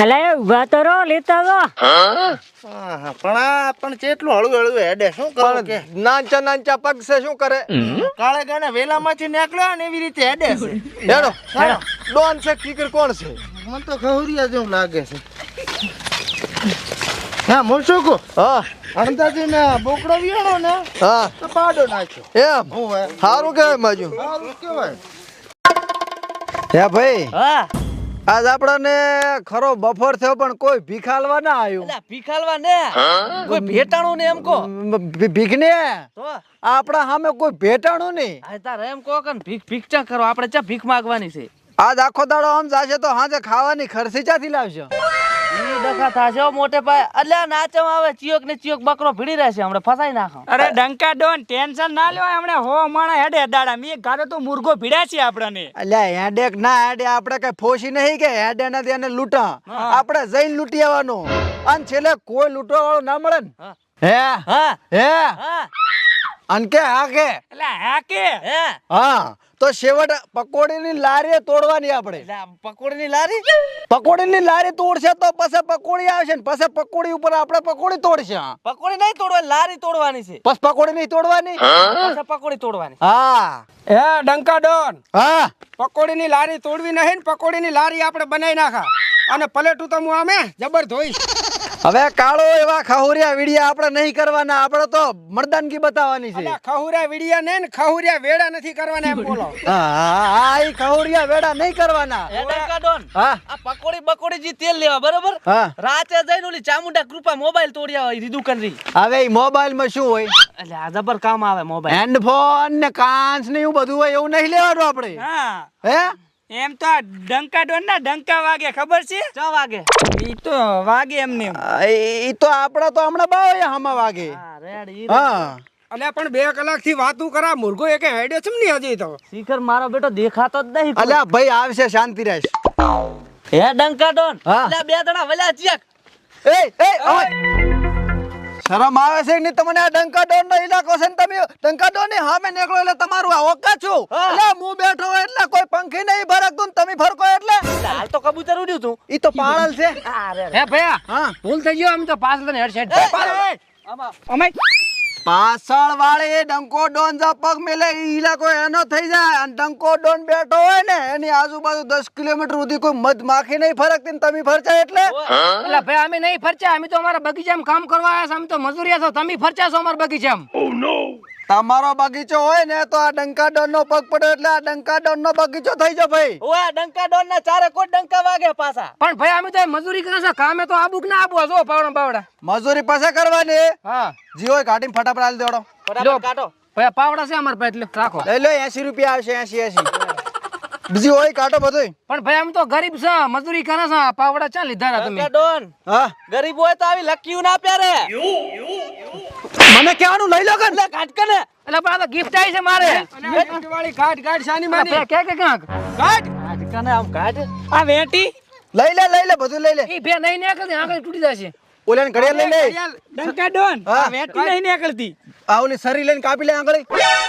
અલે ઉભા તો રહો લેતા તો પણ કેટલું હળવું હળવું હેડે શું કરું કે નાંચા નાંચા પગ છે શું કરે કાળે ગાને વેલામાંથી નીકળ્યો ને એવી રીતે હેડે છે હેડો ડોન છે કીકર કોણ છે મને તો ખહુરિયા જેવું લાગે છે હા મુરસુકો હા અંદાજી ને બોકડો વિયાણો ને હા તો પાડો નાખ્યો એમ હું હે સારું કહેવાય માજુ સારું કેવાય હે ભાઈ હા આજ આપણને ખરો બફોર થયો પણ કોઈ ભીખાલવા ના આવ્યું અલા ભીખાલવા ને કોઈ ભેટાણું ને એમ કો ભીખને તો આપણા સામે કોઈ ભેટાણું નહીં આ તાર એમ કો કે ભીખ ભીખ ચા કરો આપણે ચા ભીખ માંગવાની છે આજ આખો દાડો આમ જાશે તો હાજે ખાવાની ખર્ચી ચાથી લાવશો ઈ ડખા થાશે હો મોટે ભાઈ અલ્યા નાચમ આવે ચિયોક ને ચિયોક બકરો ભીડી રહેશે હમણે ફસાઈ નાખો અરે ડંકા ડોન ટેન્શન ના લ્યો હમણે હો માણા હેડે દાડા મી ગાડો તો મુર્ગો ભીડ્યા છે આપણને અલ્યા હેડેક ના હેડે આપણે કઈ ફોસી નહીં કે હેડે નથી એને લૂંટા આપણે જઈને લૂંટી આવવાનું અને છેલ્લે કોઈ લૂંટવા વાળો ના મળે ને હે હા હે હા અન કે હા કે એટલે હા કે હે હા તો છેવટ પકોડીની લારી તોડવાની આપણે અલ્યા પકોડીની લારી પકોડીની લારી તોડશે તો પછી પકોડી આવશે ને પછી પકોડી ઉપર આપણે પકોડી તોડશે પકોડી નહીં તોડવાની લારી તોડવાની છે પછી પકોડી નહીં તોડવાની પછી પકોડી તોડવાની હા એ ડંકા ડોન હા પકોડીની લારી તોડવી નહીં ને પકોડીની લારી આપણે બનાવી નાખા અને પલેટું તો હું આમે જબર ધોઈશ હવે કાળો એવા ખહુરિયા વિડિયા આપણે નહીં કરવાના આપણે તો મર્દાનગી બતાવવાની છે અલ્યા ખહુરિયા વિડિયા ને ખહુરિયા વેડા નથી કરવાના એમ બોલો હા ઈ ખહુરિયા વેડા નહીં કરવાના એ ડંકા ડોન હા આ પકોડી બકોડી જી તેલ લેવા બરોબર હા રાતે જઈને ઓલી ચામુંડા કૃપા મોબાઈલ તોડ્યા હોય રીદુ કરી હવે ઈ મોબાઈલ માં શું હોય એટલે આ જબર કામ આવે મોબાઈલ હેન્ડફોન ને કાંચ ને એવું બધું હોય એવું નહીં લેવાનું આપણે હા હે એમ તો આ ડંકા ડોન ના ડંકા વાગે ખબર છે 6 વાગે ઈ તો વાગે એમને ઈ તો આપડા તો હમણાં બાવે હમા વાગે હા રેડ ઈ હા અલ્યા પણ 2 કલાકથી વાતું કરા મુર્ગો એકે હેડે છે ને હજી તો શિખર મારો બેટો દેખાતો જ નહીં અલ્યા ભાઈ આવશે શાંતિ રહેશ હે ડંકા ડોન હા. એટલે બે જણા વલ્યા ચિયક એ ઓય શરમ આવે છે ને તમને આ ડંકા ડોન નો ઇલાકો છે ને તમે ડંકા ડોન ની સામે નીકળો એટલે તમારું આ ઓકા છું એટલે હું બેઠો હોય એટલે કોઈ પંખી નહીં ભરકતું ને તમે ફરકો એટલે હાલ તો કબૂતર ઉડ્યું તું ઈ તો પાળલ છે હા રે હે ભૈયા હા ભૂલ થઈ ગયો આમ તો પાછળ તને હેડશેટ અમે પાછળ વાળે ડંકો ડોન જા પગ મેલે ઈ ઇલાકો એનો થઈ જાય અને ડંકો ડોન બેઠો હોય ને એની આજુબાજુ 10 કિલોમીટર સુધી કોઈ મધ માખી નહીં ફરકતી ને તમે ફરતા એટલે એટલે ભાઈ અમે નહીં ફરચ્યા અમે તો અમારા બગીચામાં કામ કરવા આવ્યા છે અમે તો મજૂરિયા છો તમે ફરચ્યા છો અમારા બગીચામાં તમારો બગીચો હોય ને તો આ ડંકા ડોન નો પગ પડ્યો એટલે આ ડંકા ડોન નો બગીચો થઈ જાય ભાઈ ઓય ડંકા ડોન ના ચારે કોઈ ડંકા વાગે પાછા પણ ભાઈ અમે તો મજૂરી કરે છે કામે તો આબુક ના આબુ જો પાવડા પાવડા મજૂરી પાસે કરવાની હા જી હોય કાઢીને ફટાફટ હાલ દેવડો ફટાફટ કાઢો ભાઈ પાવડા છે અમારા પાસે એટલે રાખો લઈ લો 80 રૂપિયા આવશે 80 બીજી હોય કાઢો બધું પણ ભાઈ અમે તો ગરીબ છે મજૂરી કરે છે પાવડા ચા લીધા તમે ડંકા ડોન હા ગરીબ હોય તો આવી લક્કી ના પહેરે મને કહેવાનું લઈ લો કે એટલે કાઢ કે ને એટલે પણ આ તો ગિફ્ટ આવી છે મારે વાળી ગાઢ ગાઢ શાની માની કે ક્યાંક ગાઢ કાઢ કે ને આમ કાઢ આ વેટી લઈ લે બધું લઈ લે ઈ બે નહીં નીકળતી આંગળી તૂટી જશે ઓલાને ઘડિયાળ લઈ લે ડંકા ડોન હા. આ વેટી નહીં નીકળતી આ ઓલી સરી લઈને કાપી લે આંગળી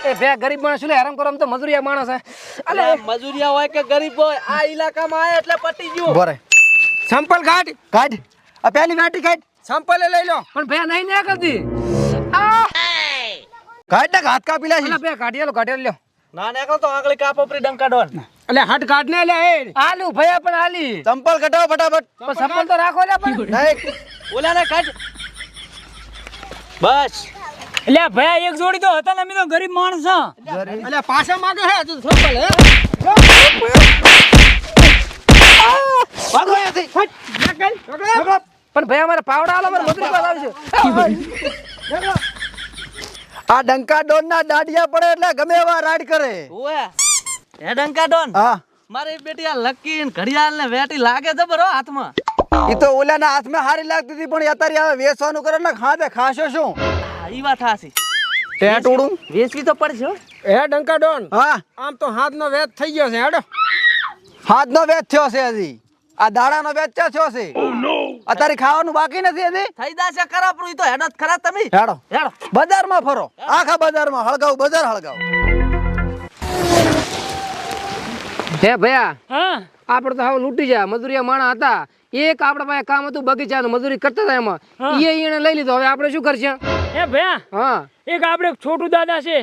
એ બે ગરીબ માણસ શું લે હેરાન કરો આમ તો મજૂરિયા માણસ છે અલે મજૂરિયા હોય કે ગરીબ હોય આ ઇલાકામાં આયા એટલે પટી ગયું બોરે સંપલ ગાઢ કાઢ આ પેલી વેટી કાઢ સંપલે લઈ લો પણ બે નહીં નીકળતી આ કાઢ ને હાથ કાપી લે પેલા બે કાઢિયાલો કાઢિયાલો લ્યો ના નીકળ તો આંગળી કાપો પરી ડંકા ડોન એટલે હટ કાઢ ને લે એ આલુ ભૈયા પણ આલી ચંપલ કટાવો ફટાફટ પણ સંપલ તો રાખો લે પણ નહીં ઓલાને કાઢ બસ એટલે ભાઈ એક જોડી તો હતા ને અમે તો ગરીબ માણસ છે એટલે પાછા માંગે હે તું સંપલ હે ભાગો અહીંયાથી. પણ ભાઈ અમારે પાવડા આલો મારે મજૂરી પાસે આવશે આ ડંકા ડોન ના દાડિયા પડે એટલે ગમે એવા રાડ કરે ઓય હે ડંકા ડોન હા મારી બેટી આ લકી ને ઘડિયાળ ને વેટી લાગે જબર હો હાથમાં ઈ તો ઓલાના હાથમાં હારી લાગતી હતી પણ અત્યારે હવે વેચવાનું કરે ને ખાધે ખાશો શું હા ઈ વાત હાસી ટેટ ઉડું વેચવી તો પડશે હો હે ડંકા ડોન હા આમ તો હાથનો વેત થઈ ગયો છે હેડો હાથનો વેચ થયો છે હજી આ દાડાનો વેચ થયો છે અત્યારે ખાવાનું બાકી નથી હજી થઈ જાશે ખરા પણ ઈ તો હેડો જ ખરા તમે હેડો હેડો બજારમાં ફરો આખા બજારમાં હળગાવ બજાર હળગાવ હે ભૈયા હા આપણે તો હવે લૂંટી જાય મજૂરિયા માણા હતા એક આપણા પાસે કામ હતું બગીચાનું, મજૂરી કરતા હતા એમાં, એને લઈ લીધો. હવે આપણે શું કરશે? એ ભયા હા, એક આપણે છોટું દાદા છે.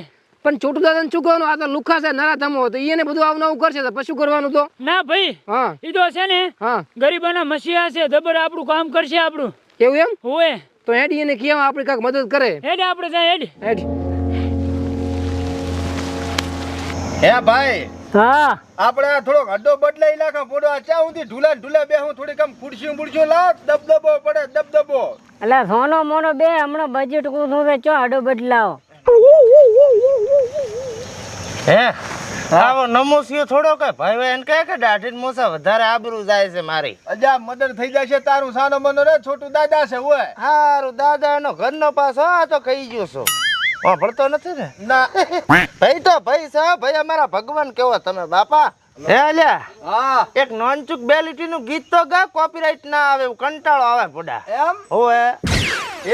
પણ છોટું દાદાને શું કરવાનું? આ તો લુખા છે, નરાધમો, તો એને બધું આવું નવું કરશે તો પછી શું કરવાનું? તો ના ભાઈ હા ઈ તો છે ને હા, ગરીબોના મસીહા છે, જબર આપણું કામ કરશે આપણું. એવું એમ? હોવે તો હેડી એને કેવા આપણે કાંઈક મદદ કરે. હેડ આપણે જાય હેડ. હેડી. હે ભાઈ, હા આપણે આ થોડોક હડ્ડો બદલાઈ નાખા પોડો. આ ચા સુધી ઢુલા ઢુલા બે હું થોડીક આમ ખુરશી બુરશીઓ લાવ, દબદબો પડે દબદબો. એટલે સોનો મોનો બે હમણાં બજેટ કું છે ચો આડો બદલાવો. હે આવો નમોસિયો થોડો કે ભાઈ એને કહે કે દાઢી મોસા વધારે આબરૂ જાય છે મારી. અજા મદદ થઈ જશે તારું સાનો મનો રે છોટું દાદા છે ઓય. હારું દાદા એનો ઘરનો પાસો આ તો કહી ગયો છો. હા ભળતો નથી ને? ના ભાઈ તો ભાઈ છે ભાઈ, અમારા ભગવાન કેવો તમે બાપા. હે અલ્યા હા, એક નોનચુક બે લીટીનું ગીત તો ગા, કોપીરાઈટ ના આવે એવું કંટાળો આવે પોડા. એમ ઓય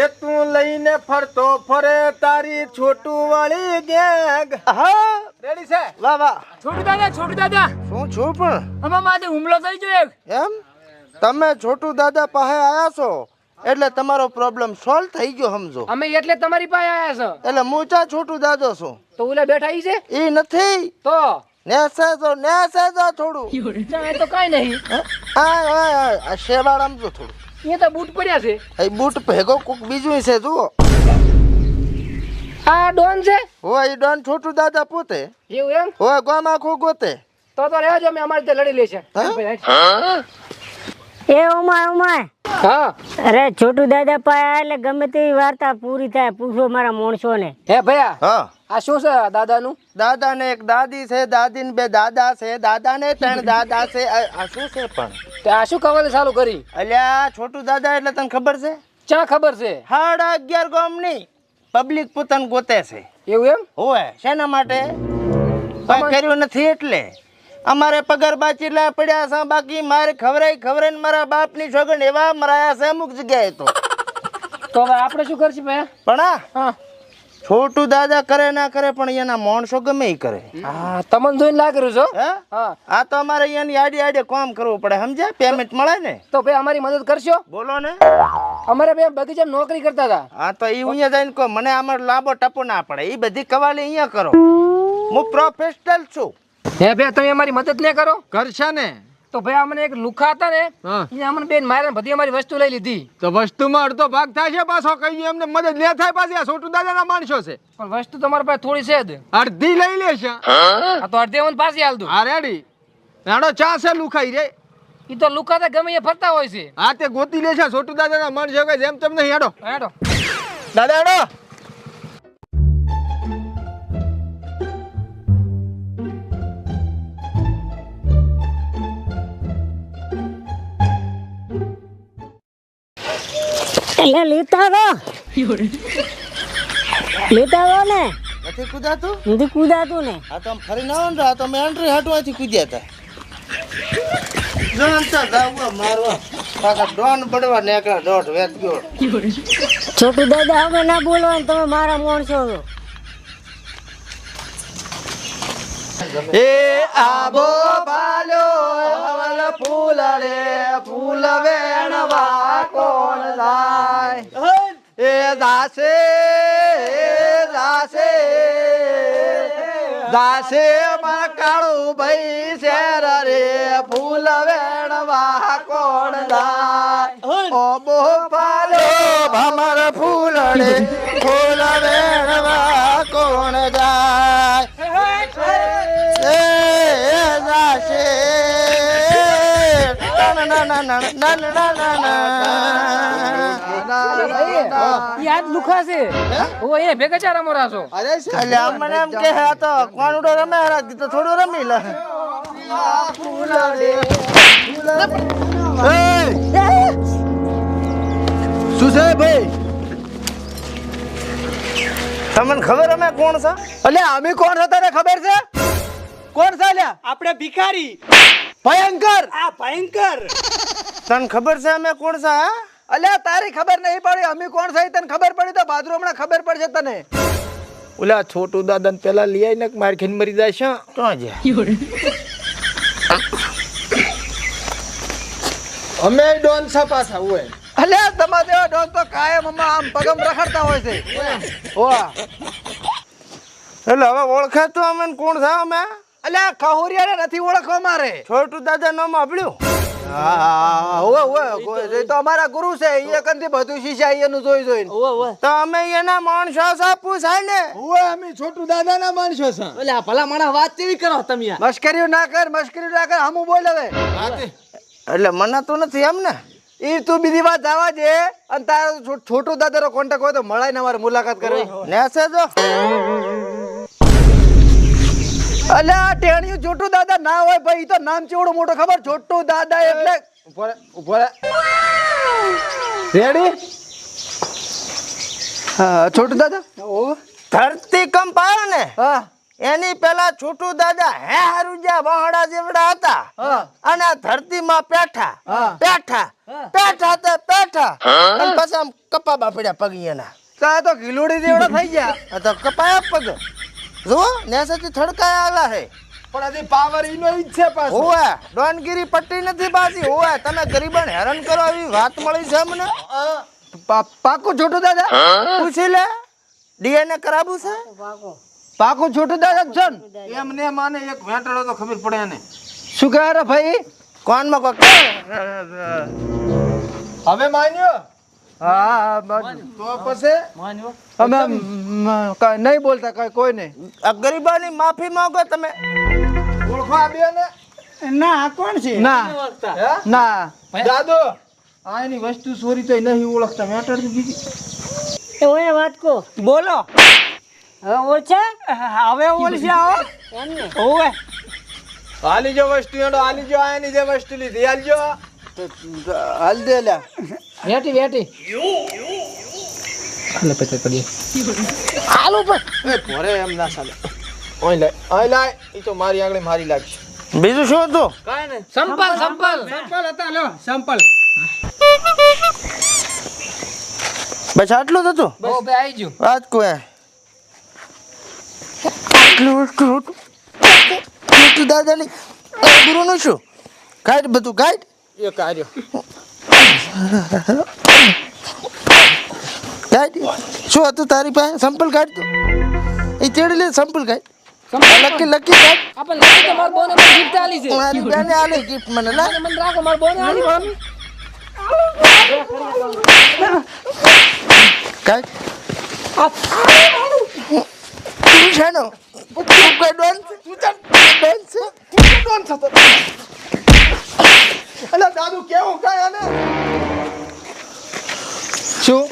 એ તું લઈને ફરતો ફરે તારી છોટું વાળી ગેંગ. હા રેડી છે. વાહ વાહ. છોટું દાદા, છોટું દાદા, શું છું પણ આમાં માથે હુમલો થઈ ગયો એક. એમ તમે છોટું દાદા પાસે આયા છો એટલે તમારો પ્રોબ્લેમ સોલ્વ થઈ ગયો સમજો. અમે એટલે તમારી પાસે આયા છો. એટલે હું ચા છોટું દાદો છું. તો ઓલા બેઠા ઈ છે ઈ નથી તો નેસે જો થોડું. એ તો કાંઈ નહીં. આ શેવાળ આમજો થોડું. એ તો બૂટ પડ્યા છે. એ બૂટ ભેગો કોક બીજું છે જુઓ. આ ડોન છે. હોય ઈ ડોન છોટું દાદા પોતે. એવું એમ? હોય ગામ આખું ગોતે. તો રહેજો, અમે અમારી રીતે લડી લેશે. એ ઉમાય ઉમાય, હા અરે છોટું દાદા પાયા એટલે ગમે તેવી વાર્તા પૂરી થાય, પૂછો મારા માણસોને. હે ભૈયા, હા આ શું છે દાદાનું? દાદા ને એક દાદી છે, દાદી ને બે દાદા છે, દાદા ને 3 દાદા છે. આ શું છે પણ? તે આ શું કવાલે ચાલુ કરી? અલ્યા છોટું દાદા એટલે તને ખબર છે? ચા ખબર છે? 11.5 ગામની પબ્લિક પોતાને ગોતે છે. એવું એમ? હોય શેના માટે? કોઈ કર્યું નથી એટલે. અમારે પગાર બાચીલા પડ્યા છે, બાકી મારે ખવરાઈ મારા બાપની છોકરી એવા મરાયા છે અમુક જગ્યાએ તો. તો હવે આપણે શું કરશું ભૈયા? પણ હા છોટું દાદા કરે ના કરે પણ એના માણસો ગમે ઈ કરે. હા, તમને જોઈને લાગ રહ્યું છો. હે હા, આ તો અમારે અહીંયાની આડી કામ કરવું પડે સમજ્યા? પેમેન્ટ મળે ને. તો ભાઈ અમારી મદદ કરશો? બોલો ને. અમારે બે બગીચામાં નોકરી કરતા હતા. હા તો ઈ અહીંયા જઈને કહો મને આમાં લાંબો ટપો ના પડે. ઈ બધી કવાલી અહીંયા કરો. હું પ્રોફેશનલ છું. હે ભાઈ તમે અમારી મદદ ન કરો? કરશે ને તો ભાઈ અમને એક લુખા હતા ને, એ અમને બેન મારે બધી અમારી વસ્તુ લઈ લીધી. તો વસ્તુમાં અડધો ભાગ થાય છે પાછો, કઈ એમને મદદ ન થાય પાછી. આ છોટું દાદાના માણસો છે, પણ વસ્તુ તમારી પાસે થોડી છે જ. અડધી લઈ લેશે. આ તો અડધે મને પાછી હાલ દઉં. આ રેડી નાડો ચા છે લુખાઈ રે. એ તો લુખા તો ગમે એ ફરતા હોય છે. આ તે ગોતી લેશે છોટું દાદાના માણસો કઈ જેમ તેમ નહીં. હેડો હેડો દાદા હેડો. એટલે લીતા દો ને, નથી કુદાતું? નથી કૂદાતું ને. આ તો આમ ફરીને આવો ને, આ તો મેં એન્ટ્રી હાટવાથી કૂદ્યા હતા. જાણતા જાવવા મારવા પાછા ડોન પડવા નેકળા દોઢ વેત ગયો. છોટું દાદા હવે ના બોલવા, તમે મારા માણસો છો. એ આબો બાલ્યો હવલ ફૂલડે ફૂલ વેણવા કોણ જાય. એ દાસે દાસે દાસે મારા કાળું ભાઈ શેર રે ફૂલ વેણવા કોણ જાય. ઓ બો બાલ્યો ભમર ફૂલડે ફૂલ વેણવા કોણ જાય. યાદ લુખા છે. ઓ એ ભેગા ચાર અમારા છો. એટલે અમને એમ કે આ તો કોણુડો રમે તો થોડું રમી લે. શું છે ભાઈ? તમને ખબર અમે કોણ છે? એટલે અમે કોણ હતા તને ખબર છે? કોણ છે લ્યા? આપણે ભિખારી. ભયંકર. આ ભયંકર. તને ખબર છે અમે કોણ છે? હા અલ્યા તારી ખબર નહીં પડી, અમે કોણ છે તને ખબર પડી તો બાજરો હમણાં ખબર પડશે તને. ઓલા છોટું દાદા ને પેલા લઈ આવીને માર ખીન મરી જાય છે. તો અમે ડોન પાછા હોય અલ્યા તમારે જેવા ડોન તો કાયમ આમ પગમ રખડતા હોય છે વાહ એટલે હવે ઓળખે તો અમે કોણ છે અમે અલ્યા ખહોરિયાને નથી ઓળખવા મારે છોટુ દાદા નામ સાંભળ્યું હા હોય તો અમારા ગુરુ છે એ કંથી બધું શીશાય એનું જોઈને તો અમે એના માણસો સાપું છે ને હોય અમે છોટુ દાદાના માણસો છે એટલે આ ભલા માણસ વાત કેવી કરો તમે યાર? મશ્કરીઓ ના કર હમું બોલ હવે એટલે મને તો નથી એમ ને ઈ તું બીજી વાત જવા દે અને તારો છોટુ દાદાનો કોન્ટેક્ટ હોય તો મળાઈને અમારે મુલાકાત કરવી નેસે જો અલ્યા ટેણીયું છોટુ દાદા ના હોય ભાઈ ઈ તો નામ ચેવડો મોટો ખબર છોટુ દાદા એટલે ઉભો રે રેડી હા છોટુ દાદા ધરતી કંપ આવ્યો ને હા એની પેલા છોટુ દાદા હે હરુજા વહાડા જેવડા હતા હા અને આ ધરતીમાં પેઠા હા. પેઠા તે પેઠા અને પછી આમ કપાબા પડ્યા પગ એના તા તો ગિલોડી જેવડા થઈ ગયા આ તો કપાયા પગ જુઓ નેસેથી થડકાયા આલા હે પણ હજી પાવર ઈનો ઈ જ છે પાછો હોવે ડોનગીરી પટ્ટી નથી બાજી હોવે તમે ગરીબન હેરાન કરો એવી વાત મળી છે મને પાકું છોટુ દાદા પૂછી લે ડીએનએ કરાવું છે પાકું છોટુ દાદા છે ને એમને માને એક વેંટડો તો ખબર પડે ને શું કહે રે ભાઈ કોણ માં કોક હવે માન્યો હા તો પછી અમે કઈ નહીં બોલતા કઈ કોઈ નહીં આ ગરીબાની માફી માંગો તમે ઓળખો આ બે ને ના આ કોણ છે ના ના દાદો આ એની વસ્તુ ચોરી તો નહીં ઓળખતા મેટર બીજી એ ઓય વાત કો બોલો હવે ઓછા હવે ઓળશે આવો એમને હોવે હાલી જો વસ્તુ એનો હાલી જો આની જે વસ્તુ લીધી હાલજો હાલ દે લ્યા વેટી વેટી હાલો પણ એ ભોરે એમ ના ચાલે ઓય લાય ઈ તો મારી આંગળી મારી લાગશે બીજું શું હતું કાંઈ નહીં. સંપલ સંપલ હતા લો સંપલ બસ આટલું જ હતું બહુ બે આવી ગયું વાત કોઈ આટલું દાદાની ગુરુનું શું ગાઈડ બધું ગાઈડ એ કાર્ય ગાઈડ શું હતું તારી પાસે સંપલ ગાઈડ તો એ તેડી લે સંપલ ગાઈડ લકી લકી ગાઈડ આપણે લખી તો માર બોને મને gift આલી છે મારી બેને આલે ગિફ્ટ મને લા મને રાખો માર બોને આલી ગાઈડ તું છે નો તું કઈ ડોન તું ચાલ ડોન છે ડોન થતો અલા દાદુ કેવું કાય આને શું